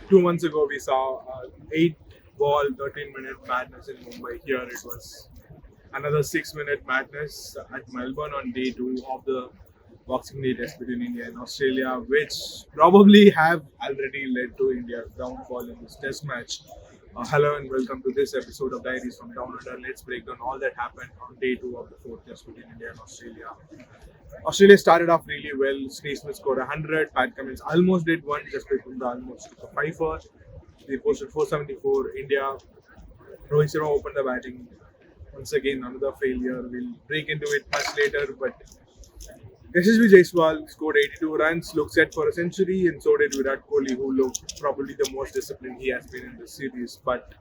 2 months ago, we saw 8 ball, 13-minute madness in Mumbai. Here it was another 6-minute madness at Melbourne on day two of the Boxing Day test between India and Australia, which probably have already led to India's downfall in this test match. Hello and welcome to this episode of Diaries from Down Under. Let's break down all that happened on day two of the fourth test between India and Australia. Australia started off really well. Steve Smith scored 100. Pat Cummins almost did one. Jasprit Bumrah almost took a fifer. They posted 474. India, Rohit Sharma opened the batting. Once again, another failure. We'll break into it much later. But SSB Jaiswal scored 82 runs, looked set for a century, and so did Virat Kohli, who looked probably the most disciplined he has been in this series. But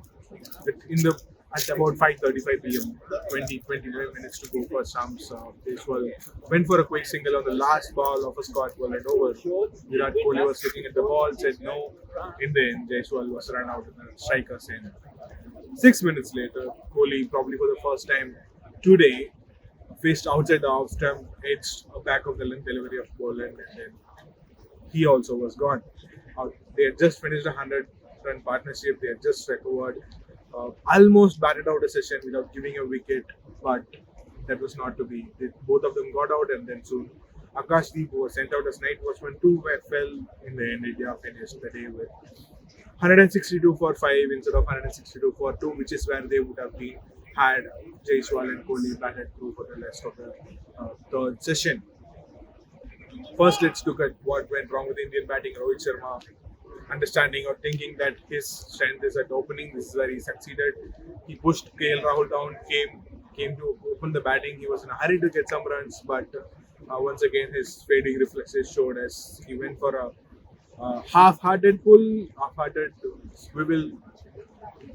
in the at about 5:35 p.m., 25 minutes to go for stumps, Jaiswal went for a quick single on the last ball of a Scott ball and over. Virat Kohli was looking at the ball, said no. In the end, Jaiswal was run out in the striker's end. 6 minutes later, Kohli, probably for the first time today, faced outside the off stump, edged back of the length delivery of Boland, and then he also was gone. They had just finished a 100-run partnership. They had just recovered, almost batted out a session without giving a wicket, but that was not to be. Both of them got out, and then soon Akashdeep was sent out as night watchman. Two fell in the end. India finished the day with 162 for 5 instead of 162 for 2, which is where they would have been had Jaiswal and Kohli batted through for the rest of the third session. First, let's look at what went wrong with Indian batting. Rohit Sharma, understanding or thinking that his strength is at opening, this is where he succeeded. He pushed KL Rahul down, came to open the batting. He was in a hurry to get some runs, but once again his fading reflexes showed as he went for a half-hearted pull, half-hearted swivel,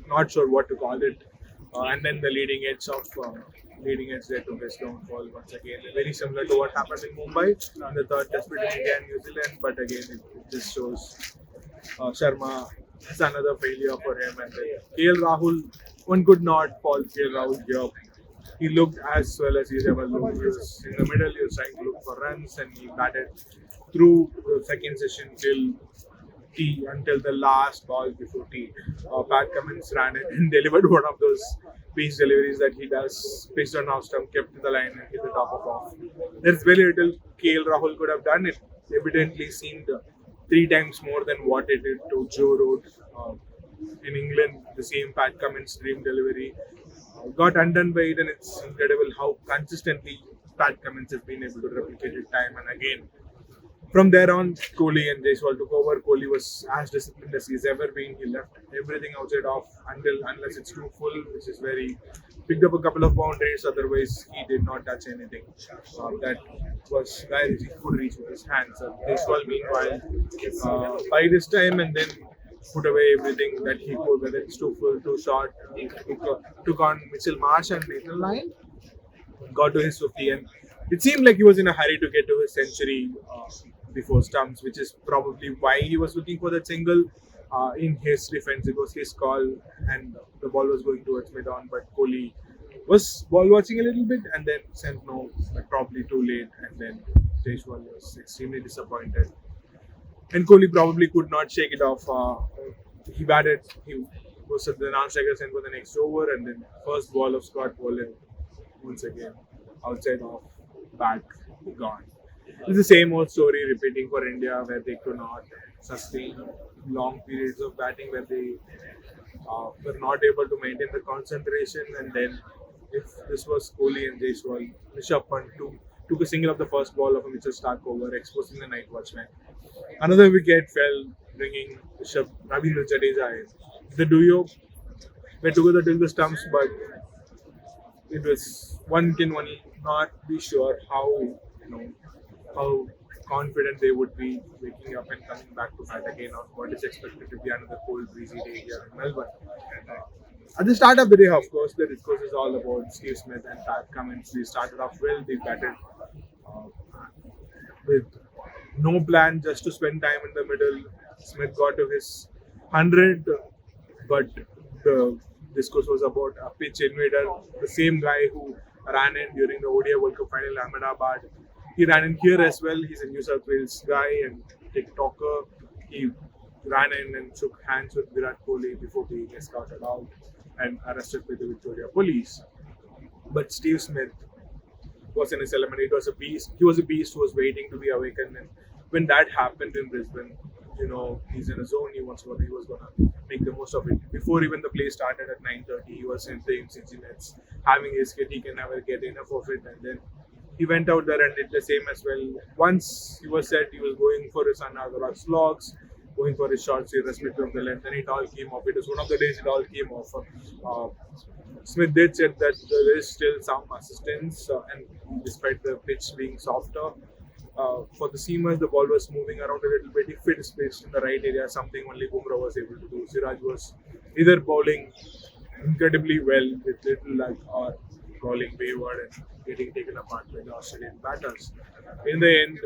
not sure what to call it, and then the leading edge led to his downfall once again. Very similar to what happened in Mumbai in the third test between India and New Zealand, but again it just shows Sharma is another failure for him. And then KL Rahul, one could not fault KL Rahul here. He looked as well as he's ever looked. He was in the middle, he was trying to look for runs, and he batted through the second session until the last ball before tea. Pat Cummins ran it and delivered one of those pitch deliveries that he does, pitched on off stump, kept to the line and hit the top of off. There's very little KL Rahul could have done. It evidently seemed 3 times more than what it did to Joe Root in England. The same Pat Cummins dream delivery got undone by it, and it's incredible how consistently Pat Cummins has been able to replicate it time and again. From there on, Kohli and Jaiswal took over. Kohli was as disciplined as he's ever been. He left everything outside off unless it's too full, which is very. Picked up a couple of boundaries, otherwise he did not touch anything. That was where he could reach with his hands. Jaiswal, meanwhile, by this time and then put away everything that he could, whether it's too full, too short. Took on Mitchell Marsh and Nathan Lyon. Got to his 50, and it seemed like he was in a hurry to get to his century before stumps, which is probably why he was looking for that single. In his defense, it was his call, and the ball was going towards mid-on, but Kohli was ball watching a little bit and then sent no, but probably too late, and then Jaiswal was extremely disappointed. And Kohli probably could not shake it off. He batted, he was at the non-strikers end for the next over, and then first ball of Scott Boland, once again outside off, back, gone. It's the same old story repeating for India, where they could not sustain long periods of batting, where they were not able to maintain the concentration. And then, if this was Kohli and Jaiswal, Rishabh Pant took a single of the first ball of a Mitchell Stark over, exposing the night watchman. Another wicket fell, bringing Ravindra Jadeja in. The duo were together till the stumps, but it was one can only not be sure how confident they would be waking up and coming back to bat again on what is expected to be another cold, breezy day here in Melbourne. At the start of the day, of course, the discourse is all about Steve Smith and Pat Cummins. They started off well. They batted with no plan, just to spend time in the middle. Smith got to his 100, but the discourse was about a pitch invader, the same guy who ran in during the ODI World Cup final in Ahmedabad. He ran in here as well. He's a New South Wales guy and TikToker. He ran in and shook hands with Virat Kohli before being escorted out and arrested by the Victoria police. But Steve Smith was in his element. It was a beast. He was a beast who was waiting to be awakened. And when that happened in Brisbane, he's in a zone. He was gonna make the most of it. Before even the play started at 9:30, he was in the MCG nets, having his kit. He can never get enough of it, and then he went out there and did the same as well. Once he was said he was going for his unorthodox slogs, going for his shots irrespective of the length, and it all came off. It was one of the days it all came off. Smith did said that there is still some assistance, and despite the pitch being softer, for the seamers, the ball was moving around a little bit. If it is placed in the right area, something only Bumrah was able to do. Siraj was either bowling incredibly well with little luck or bowling wayward and getting taken apart by the Australian batters. In the end,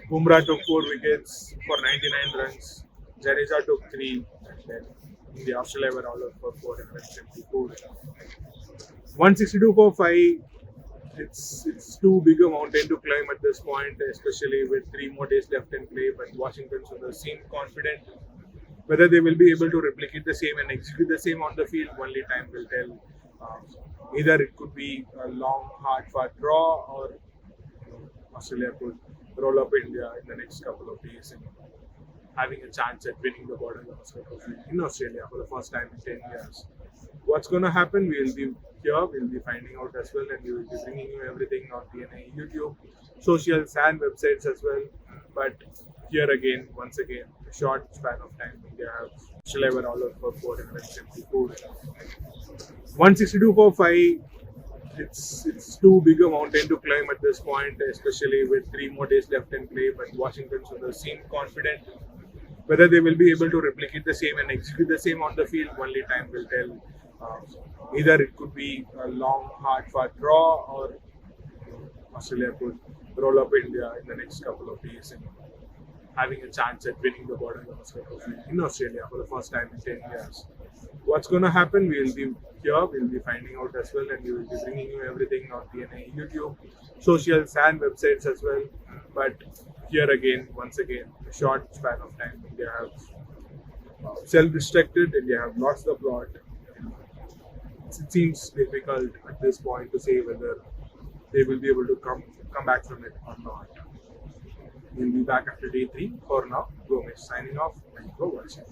Bumrah took 4 wickets for 99 runs. Jadeja took 3, and then the Australia were all out for 474. 162 for 5. It's too big a mountain to climb at this point, especially with 3 more days left in play. But Washington Sundays seem confident. Whether they will be able to replicate the same and execute the same on the field, only time will tell. Either it could be a long, hard-fought draw, or Australia could roll up India in the next couple of days and having a chance at winning the Border Gavaskar Trophy in Australia for the first time in 10 years. What's going to happen? We'll be here, we'll be finding out as well, and we will be bringing you everything on TNIE YouTube, socials, and websites as well. But here again, once again, a short span of time, India have Australia were all out for 474. 162 for 5. It's too big a mountain to climb at this point, especially with 3 more days left in play. But Washington Sundays seem confident. Whether they will be able to replicate the same and execute the same on the field, only time will tell. Either it could be a long, hard-fought draw, or Australia could roll up India in the next couple of days and having a chance at winning the Border Gavaskar Trophy in Australia for the first time in 10 years. What's going to happen? We'll be here, we'll be finding out as well, and we will be bringing you everything on TNIE YouTube, socials, and websites as well. But here again, once again, a short span of time, India have self-destructed, India have lost the plot. It seems difficult at this point to say whether they will be able to come back from it or not. We'll be back after day 3. For now, Gomesh signing off. Thank you for watching.